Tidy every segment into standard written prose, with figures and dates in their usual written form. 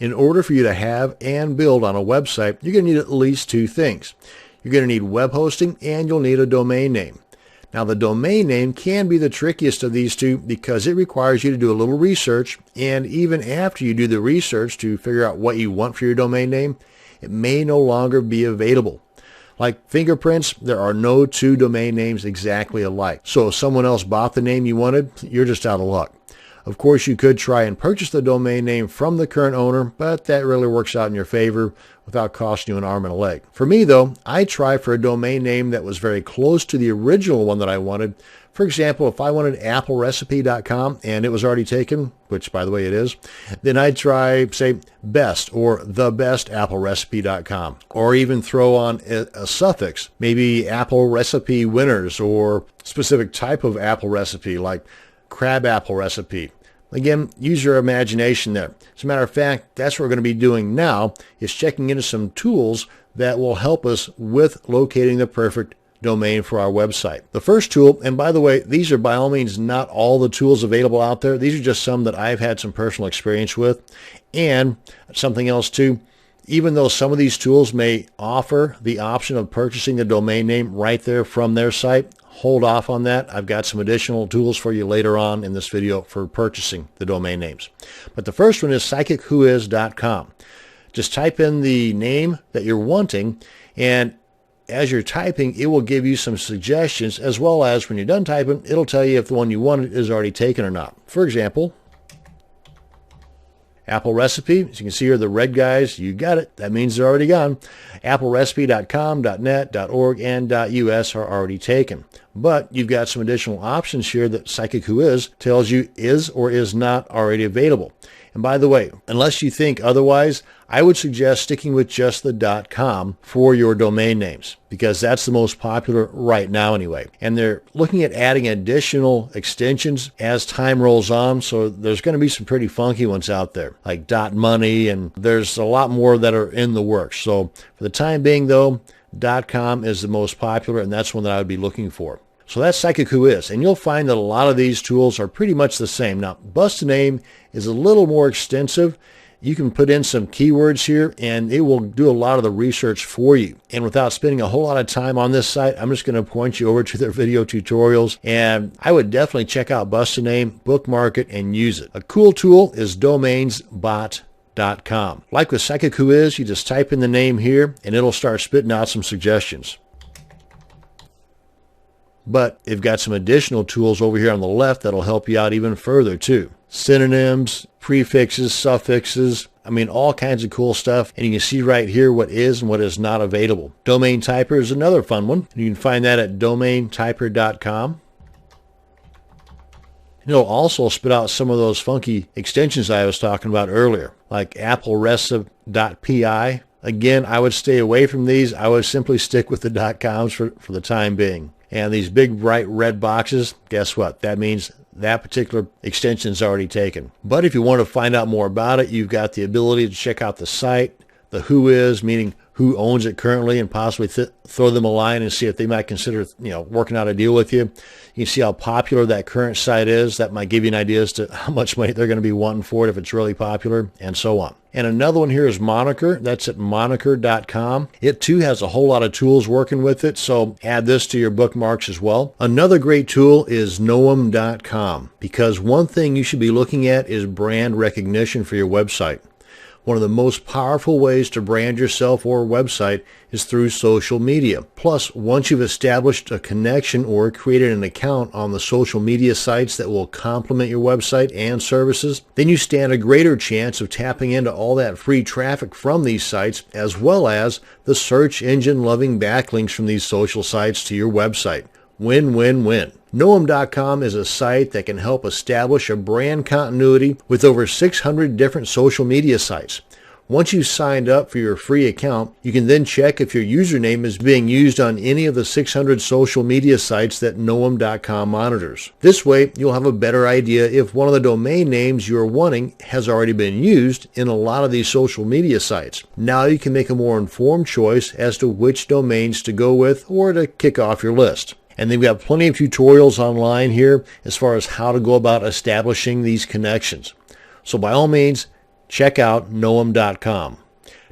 In order for you to have and build on a website, you're going to need at least two things. You're going to need web hosting and you'll need a domain name. Now, the domain name can be the trickiest of these two because it requires you to do a little research, and even after you do the research to figure out what you want for your domain name, it may no longer be available. Like fingerprints, there are no two domain names exactly alike. So if someone else bought the name you wanted, you're just out of luck. Of course, you could try and purchase the domain name from the current owner, but that really works out in your favor without costing you an arm and a leg. For me, though, I tried for a domain name that was very close to the original one that I wanted. For example, if I wanted applerecipe.com and it was already taken, which by the way it is, then I'd try, say, best or thebestapplerecipe.com, or even throw on a suffix, maybe apple recipe winners or specific type of apple recipe like crab apple recipe. Again, use your imagination there. As a matter of fact, that's what we're going to be doing now, is checking into some tools that will help us with locating the perfect domain for our website. The first tool, and by the way, these are by all means not all the tools available out there. These are just some that I've had some personal experience with. And something else too, even though some of these tools may offer the option of purchasing the domain name right there from their site, hold off on that. I've got some additional tools for you later on in this video for purchasing the domain names. But the first one is psychicwhois.com. Just type in the name that you're wanting, and as you're typing, it will give you some suggestions, as well as when you're done typing, it'll tell you if the one you wanted is already taken or not. For example, Apple Recipe, as you can see here, the red guys, you got it. That means they're already gone. AppleRecipe.com, .net, .org, and .us are already taken. But you've got some additional options here that Psychic Who Is tells you is or is not already available. And by the way, unless you think otherwise, I would suggest sticking with just the .com for your domain names, because that's the most popular right now anyway. And they're looking at adding additional extensions as time rolls on, so there's going to be some pretty funky ones out there, like .money, and there's a lot more that are in the works. So for the time being, though, .com is the most popular, and that's one that I would be looking for. So that's Psychic Who Is, and you'll find that a lot of these tools are pretty much the same. Now, Bust a Name is a little more extensive. You can put in some keywords here, and it will do a lot of the research for you. And without spending a whole lot of time on this site, I'm just going to point you over to their video tutorials, and I would definitely check out Bust a Name, bookmark it, and use it. A cool tool is domainsbot.com. Like with Psychic Who Is, you just type in the name here, and it'll start spitting out some suggestions. But they've got some additional tools over here on the left that'll help you out even further too. Synonyms, prefixes, suffixes, I mean all kinds of cool stuff. And you can see right here what is and what is not available. Domain Typer is another fun one. You can find that at domaintyper.com. It'll also spit out some of those funky extensions I was talking about earlier, like applerecipe.pi. Again, I would stay away from these. I would simply stick with the .coms for the time being. And these big bright red boxes, guess what? That means that particular extension is already taken. But if you want to find out more about it, you've got the ability to check out the site, the who is, meaning who owns it currently, and possibly throw them a line and see if they might consider, working out a deal with you. You can see how popular that current site is. That might give you an idea as to how much money they're going to be wanting for it if it's really popular, and so on. And another one here is Moniker. That's at moniker.com. It too has a whole lot of tools working with it, so add this to your bookmarks as well. Another great tool is Knowem.com, because one thing you should be looking at is brand recognition for your website. One of the most powerful ways to brand yourself or website is through social media. Plus, once you've established a connection or created an account on the social media sites that will complement your website and services, then you stand a greater chance of tapping into all that free traffic from these sites, as well as the search engine loving backlinks from these social sites to your website. Win, win, win. Knowem.com is a site that can help establish a brand continuity with over 600 different social media sites. Once you've signed up for your free account, you can then check if your username is being used on any of the 600 social media sites that Knowem.com monitors. This way, you'll have a better idea if one of the domain names you're wanting has already been used in a lot of these social media sites. Now you can make a more informed choice as to which domains to go with or to kick off your list. And they've got plenty of tutorials online here as far as how to go about establishing these connections. So by all means, check out Knowem.com.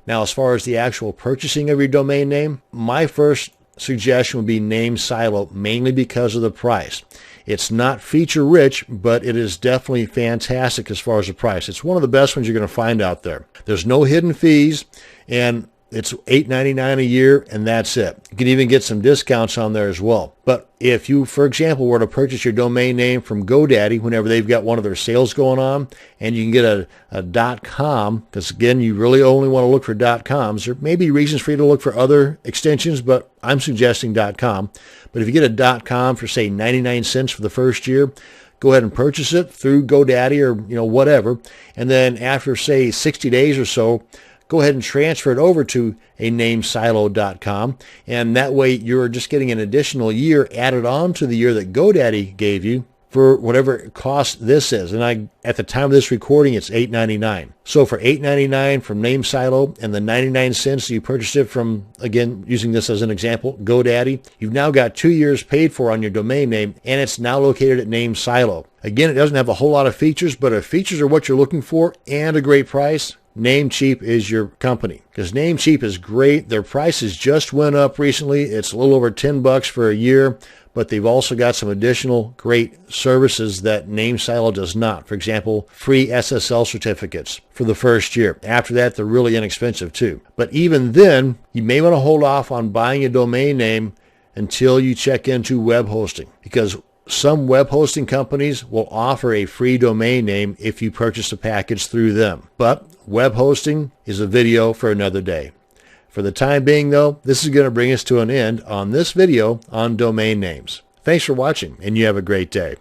Now, as far as the actual purchasing of your domain name, my first suggestion would be NameSilo, mainly because of the price. It's not feature rich, but it is definitely fantastic as far as the price. It's one of the best ones you're going to find out there. There's no hidden fees, and it's $8.99 a year, and that's it. You can even get some discounts on there as well. But if you, for example, were to purchase your domain name from GoDaddy whenever they've got one of their sales going on, and you can get a .com, because again, you really only want to look for .coms. There may be reasons for you to look for other extensions, but I'm suggesting .com. But if you get a .com for, say, 99 cents for the first year, go ahead and purchase it through GoDaddy or whatever, and then after, say, 60 days or so, go ahead and transfer it over to a NameSilo.com, and that way you're just getting an additional year added on to the year that GoDaddy gave you for whatever cost this is. And at the time of this recording, it's $8.99. So for $8.99 from NameSilo and the 99 cents you purchased it from, again, using this as an example, GoDaddy, you've now got 2 years paid for on your domain name, and it's now located at NameSilo. Again, it doesn't have a whole lot of features, but if features are what you're looking for and a great price, Namecheap is your company, because Namecheap is great. Their prices just went up recently. It's a little over $10 for a year, but they've also got some additional great services that NameSilo does not. For example, free SSL certificates for the first year. After that, they're really inexpensive too. But even then, you may want to hold off on buying a domain name until you check into web hosting, because some web hosting companies will offer a free domain name if you purchase a package through them. But web hosting is a video for another day. For the time being, though, this is going to bring us to an end on this video on domain names. Thanks for watching, and you have a great day.